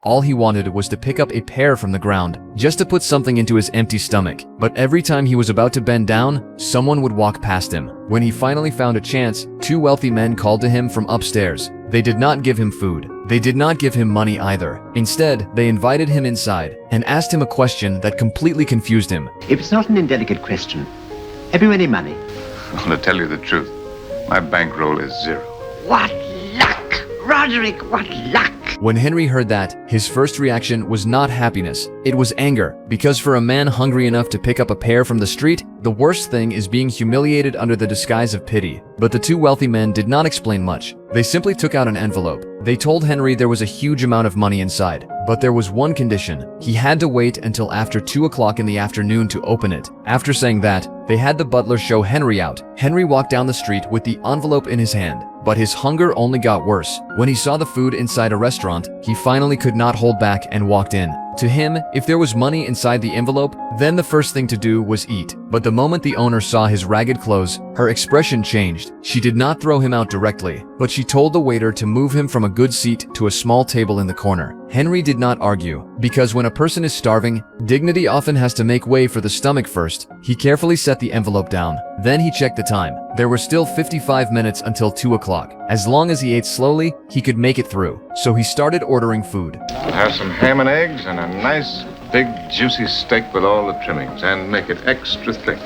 All he wanted was to pick up a pear from the ground, just to put something into his empty stomach. But every time he was about to bend down, someone would walk past him. When he finally found a chance, two wealthy men called to him from upstairs. They did not give him food. They did not give him money either. Instead, they invited him inside and asked him a question that completely confused him. If it's not an indelicate question, have you any money? Well, to tell you the truth, my bankroll is 0. What luck! Roderick, what luck! When Henry heard that, his first reaction was not happiness, it was anger, because for a man hungry enough to pick up a pear from the street, the worst thing is being humiliated under the disguise of pity. But the two wealthy men did not explain much. They simply took out an envelope. They told Henry there was a huge amount of money inside, but there was one condition. He had to wait until after 2 o'clock in the afternoon to open it. After saying that, they had the butler show Henry out. Henry walked down the street with the envelope in his hand, but his hunger only got worse. When he saw the food inside a restaurant, he finally could not hold back and walked in. To him, if there was money inside the envelope, then the first thing to do was eat. But the moment the owner saw his ragged clothes, her expression changed. She did not throw him out directly, but she told the waiter to move him from a good seat to a small table in the corner. Henry did not argue, because when a person is starving, dignity often has to make way for the stomach first. He carefully set the envelope down. Then he checked the time. There were still 55 minutes until 2 o'clock. As long as he ate slowly, he could make it through. So he started ordering food. I'll have some ham and eggs and a nice, big, juicy steak with all the trimmings, and make it extra thick.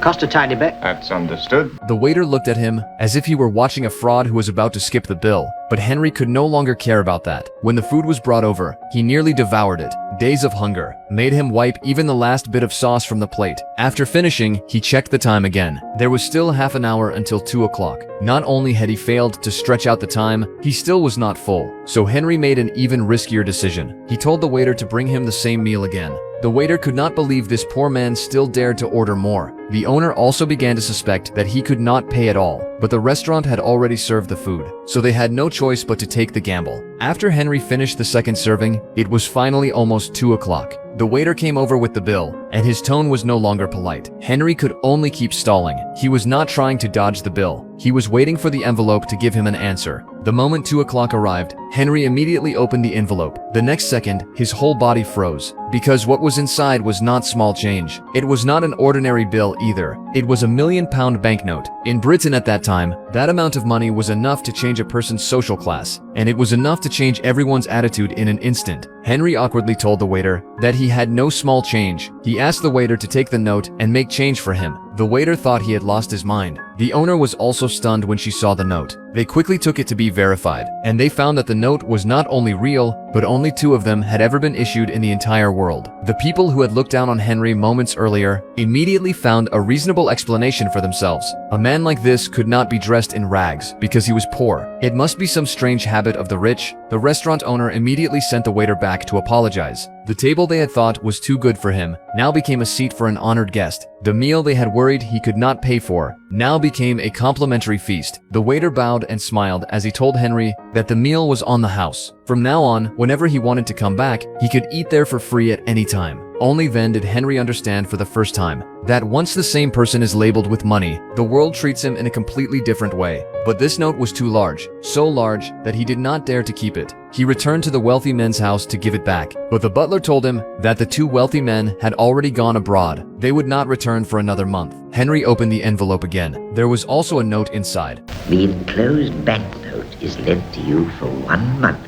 Cost a tiny bit. That's understood. The waiter looked at him as if he were watching a fraud who was about to skip the bill, but Henry could no longer care about that. When the food was brought over, he nearly devoured it. Days of hunger made him wipe even the last bit of sauce from the plate. After finishing, he checked the time again. There was still half an hour until 2 o'clock. Not only had he failed to stretch out the time, he still was not full. So Henry made an even riskier decision. He told the waiter to bring him the same meal again. The waiter could not believe this poor man still dared to order more. The owner also began to suspect that he could not pay at all, but the restaurant had already served the food, so they had no choice but to take the gamble. After Henry finished the second serving, it was finally almost 2 o'clock. The waiter came over with the bill, and his tone was no longer polite. Henry could only keep stalling. He was not trying to dodge the bill. He was waiting for the envelope to give him an answer. The moment 2 o'clock arrived, Henry immediately opened the envelope. The next second, his whole body froze, because what was inside was not small change. It was not an ordinary bill either. It was a £1,000,000 banknote. In Britain at that time, that amount of money was enough to change a person's social class, and it was enough to change everyone's attitude in an instant. Henry awkwardly told the waiter that he had no small change. He asked the waiter to take the note and make change for him. The waiter thought he had lost his mind. The owner was also stunned when she saw the note. They quickly took it to be verified, and they found that the note was not only real, but only 2 of them had ever been issued in the entire world. The people who had looked down on Henry moments earlier immediately found a reasonable explanation for themselves. A man like this could not be dressed in rags because he was poor. It must be some strange habit of the rich. The restaurant owner immediately sent the waiter back to apologize. The table they had thought was too good for him now became a seat for an honored guest. The meal they had worried he could not pay for now became a complimentary feast. The waiter bowed and smiled as he told Henry that the meal was on the house. From now on, whenever he wanted to come back, he could eat there for free at any time. Only then did Henry understand for the first time that once the same person is labeled with money, the world treats him in a completely different way. But this note was too large, so large that he did not dare to keep it. He returned to the wealthy men's house to give it back, but the butler told him that the 2 wealthy men had already gone abroad. They would not return for another month. Henry opened the envelope again. There was also a note inside. The enclosed banknote is lent to you for 1 month.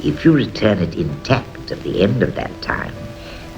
If you return it intact at the end of that time,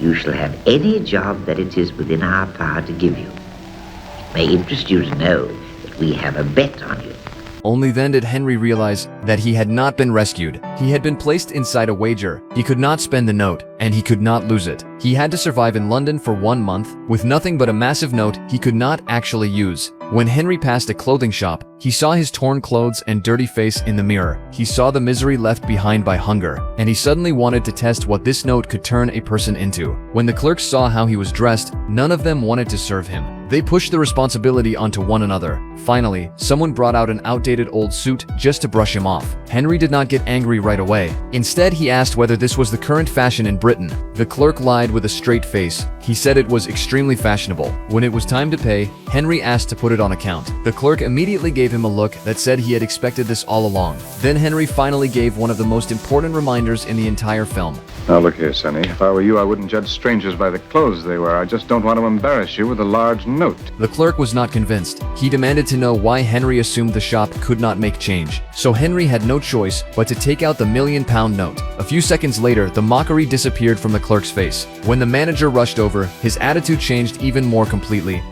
you shall have any job that it is within our power to give you. It may interest you to know that we have a bet on you. Only then did Henry realize that he had not been rescued. He had been placed inside a wager. He could not spend the note, and he could not lose it. He had to survive in London for 1 month with nothing but a massive note he could not actually use. When Henry passed a clothing shop, he saw his torn clothes and dirty face in the mirror. He saw the misery left behind by hunger, and he suddenly wanted to test what this note could turn a person into. When the clerks saw how he was dressed, none of them wanted to serve him. They pushed the responsibility onto one another. Finally, someone brought out an outdated old suit just to brush him off. Henry did not get angry right away. Instead, he asked whether this was the current fashion in Britain. The clerk lied with a straight face. He said it was extremely fashionable. When it was time to pay, Henry asked to put it on account. The clerk immediately gave him a look that said he had expected this all along. Then Henry finally gave one of the most important reminders in the entire film. Now look here, Sonny. If I were you, I wouldn't judge strangers by the clothes they wear. I just don't want to embarrass you with a large note. The clerk was not convinced. He demanded to know why Henry assumed the shop could not make change. So Henry had no choice but to take out the £1,000,000 note. A few seconds later, the mockery disappeared from the clerk's face. When the manager rushed over, his attitude changed even more completely.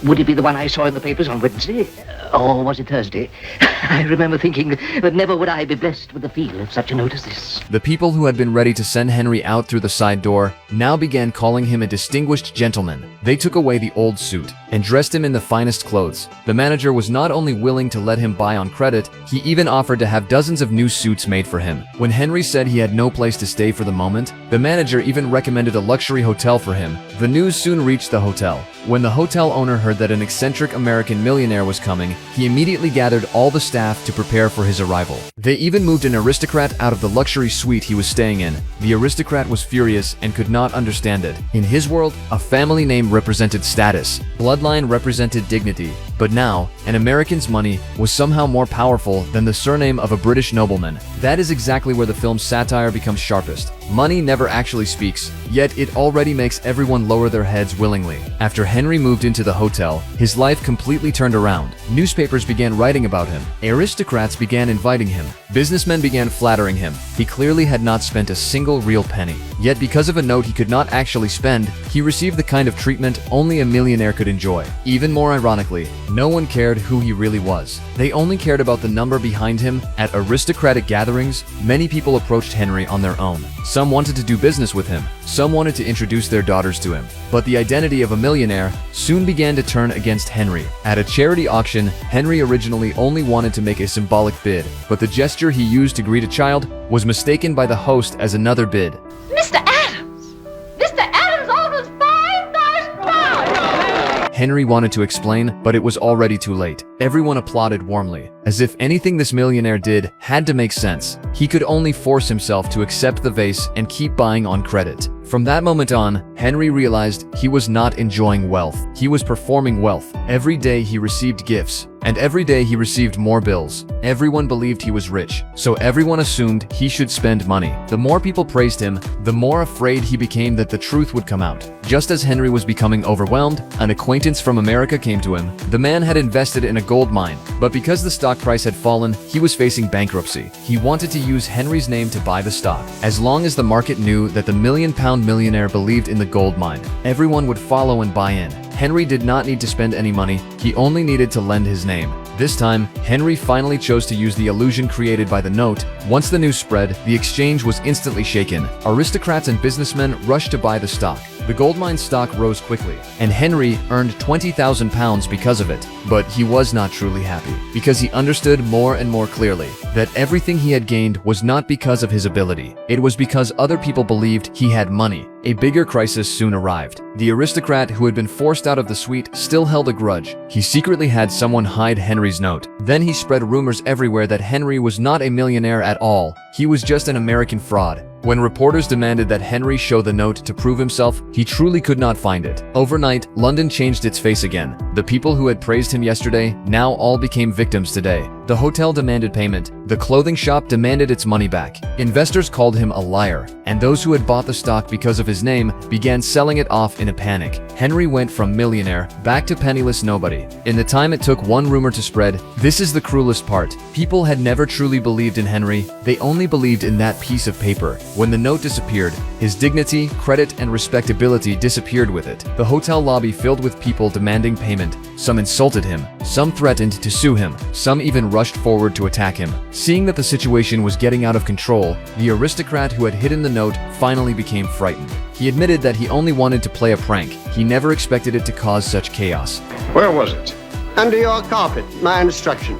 Would it be the one I saw in the papers on Wednesday? Or was it Thursday? I remember thinking that never would I be blessed with the feel of such a note as this. The people who had been ready to send Henry out through the side door now began calling him a distinguished gentleman. They took away the old suit and dressed him in the finest clothes. The manager was not only willing to let him buy on credit, he even offered to have dozens of new suits made for him. When Henry said he had no place to stay for the moment, the manager even recommended a luxury hotel for him. The news soon reached the hotel. When the hotel owner heard that an eccentric American millionaire was coming, he immediately gathered all the staff to prepare for his arrival. They even moved an aristocrat out of the luxury suite he was staying in. The aristocrat was furious and could not understand it. In his world, a family name represented status, bloodline represented dignity, but now, an American's money was somehow more powerful than the surname of a British nobleman. That is exactly where the film's satire becomes sharpest. Money never actually speaks, yet it already makes everyone lower their heads willingly. After Henry moved into the hotel, his life completely turned around. Newspapers began writing about him. Aristocrats began inviting him. Businessmen began flattering him. He clearly had not spent a single real penny. Yet because of a note he could not actually spend, he received the kind of treatment only a millionaire could enjoy. Even more ironically, no one cared who he really was. They only cared about the number behind him. At aristocratic gatherings, many people approached Henry on their own. Some wanted to do business with him. Some wanted to introduce their daughters to him. But the identity of a millionaire soon began to turn against Henry. At a charity auction, Henry originally only wanted to make a symbolic bid, but the gesture he used to greet a child was mistaken by the host as another bid. Mr. Adams! Mr. Adams offers £5,000! Henry wanted to explain, but it was already too late. Everyone applauded warmly, as if anything this millionaire did had to make sense. He could only force himself to accept the vase and keep buying on credit. From that moment on, Henry realized he was not enjoying wealth. He was performing wealth. Every day he received gifts, and every day he received more bills. Everyone believed he was rich, so everyone assumed he should spend money. The more people praised him, the more afraid he became that the truth would come out. Just as Henry was becoming overwhelmed, an acquaintance from America came to him. The man had invested in a gold mine, but because the stock price had fallen, he was facing bankruptcy. He wanted to use Henry's name to buy the stock. As long as the market knew that the £1,000,000 millionaire believed in the gold mine, everyone would follow and buy in. Henry did not need to spend any money, he only needed to lend his name. This time, Henry finally chose to use the illusion created by the note. Once the news spread, the exchange was instantly shaken. Aristocrats and businessmen rushed to buy the stock. The gold mine stock rose quickly, and Henry earned £20,000 because of it. But he was not truly happy, because he understood more and more clearly that everything he had gained was not because of his ability. It was because other people believed he had money. A bigger crisis soon arrived. The aristocrat who had been forced out of the suite still held a grudge. He secretly had someone hide Henry's note. Then he spread rumors everywhere that Henry was not a millionaire at all. He was just an American fraud. When reporters demanded that Henry show the note to prove himself, he truly could not find it. Overnight, London changed its face again. The people who had praised him yesterday now all became victims today. The hotel demanded payment. The clothing shop demanded its money back. Investors called him a liar, and those who had bought the stock because of his name began selling it off in a panic. Henry went from millionaire back to penniless nobody. In the time it took one rumor to spread, this is the cruelest part. People had never truly believed in Henry. They only believed in that piece of paper. When the note disappeared, his dignity, credit, and respectability disappeared with it. The hotel lobby filled with people demanding payment. Some insulted him, some threatened to sue him, some even rushed forward to attack him. Seeing that the situation was getting out of control, the aristocrat who had hidden the note finally became frightened. He admitted that he only wanted to play a prank. He never expected it to cause such chaos. Where was it? Under your carpet, my instruction.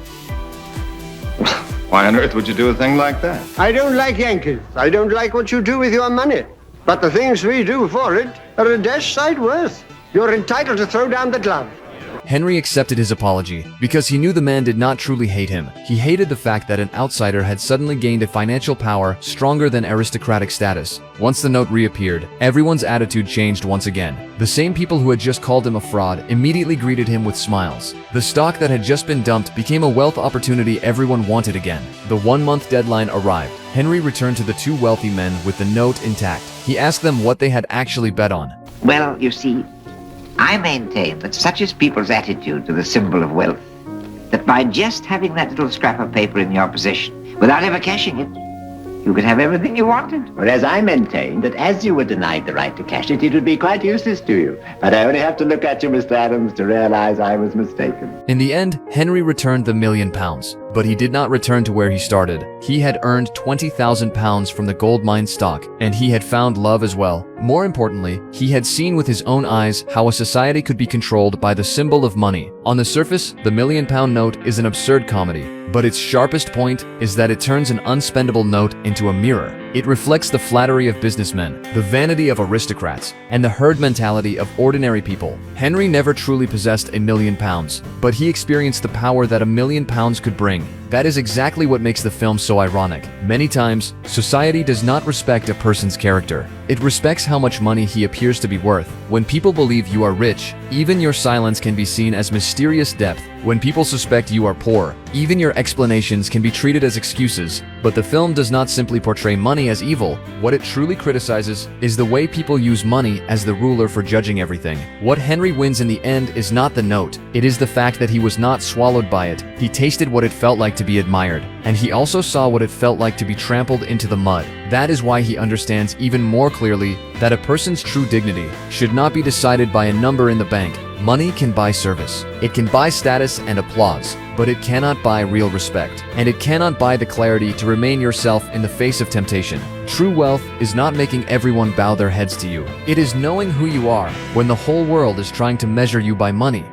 Why on earth would you do a thing like that? I don't like Yankees. I don't like what you do with your money. But the things we do for it are a dash sight worse. You're entitled to throw down the glove. Henry accepted his apology because he knew the man did not truly hate him. He hated the fact that an outsider had suddenly gained a financial power stronger than aristocratic status. Once the note reappeared, everyone's attitude changed once again. The same people who had just called him a fraud immediately greeted him with smiles. The stock that had just been dumped became a wealth opportunity everyone wanted again. The 1-month deadline arrived. Henry returned to the two wealthy men with the note intact. He asked them what they had actually bet on. Well, you see, I maintain that such is people's attitude to the symbol of wealth, that by just having that little scrap of paper in your possession, without ever cashing it, you could have everything you wanted. Whereas I maintain that as you were denied the right to cash it, it would be quite useless to you. But I only have to look at you, Mr. Adams, to realize I was mistaken. In the end, Henry returned the £1,000,000. But he did not return to where he started. He had earned £20,000 from the gold mine stock, and he had found love as well. More importantly, he had seen with his own eyes how a society could be controlled by the symbol of money. On the surface, the £1,000,000 note is an absurd comedy, but its sharpest point is that it turns an unspendable note into a mirror. It reflects the flattery of businessmen, the vanity of aristocrats, and the herd mentality of ordinary people. Henry never truly possessed £1,000,000, but he experienced the power that £1,000,000 could bring. That is exactly what makes the film so ironic. Many times, society does not respect a person's character. It respects how much money he appears to be worth. When people believe you are rich, even your silence can be seen as mysterious depth. When people suspect you are poor, even your explanations can be treated as excuses. But the film does not simply portray money as evil. What it truly criticizes is the way people use money as the ruler for judging everything. What Henry wins in the end is not the note. It is the fact that he was not swallowed by it. He tasted what it felt like to be admired, and he also saw what it felt like to be trampled into the mud. That is why he understands even more clearly that a person's true dignity should not be decided by a number in the bank. Money can buy service. It can buy status and applause, but it cannot buy real respect. And it cannot buy the clarity to remain yourself in the face of temptation. True wealth is not making everyone bow their heads to you. It is knowing who you are when the whole world is trying to measure you by money.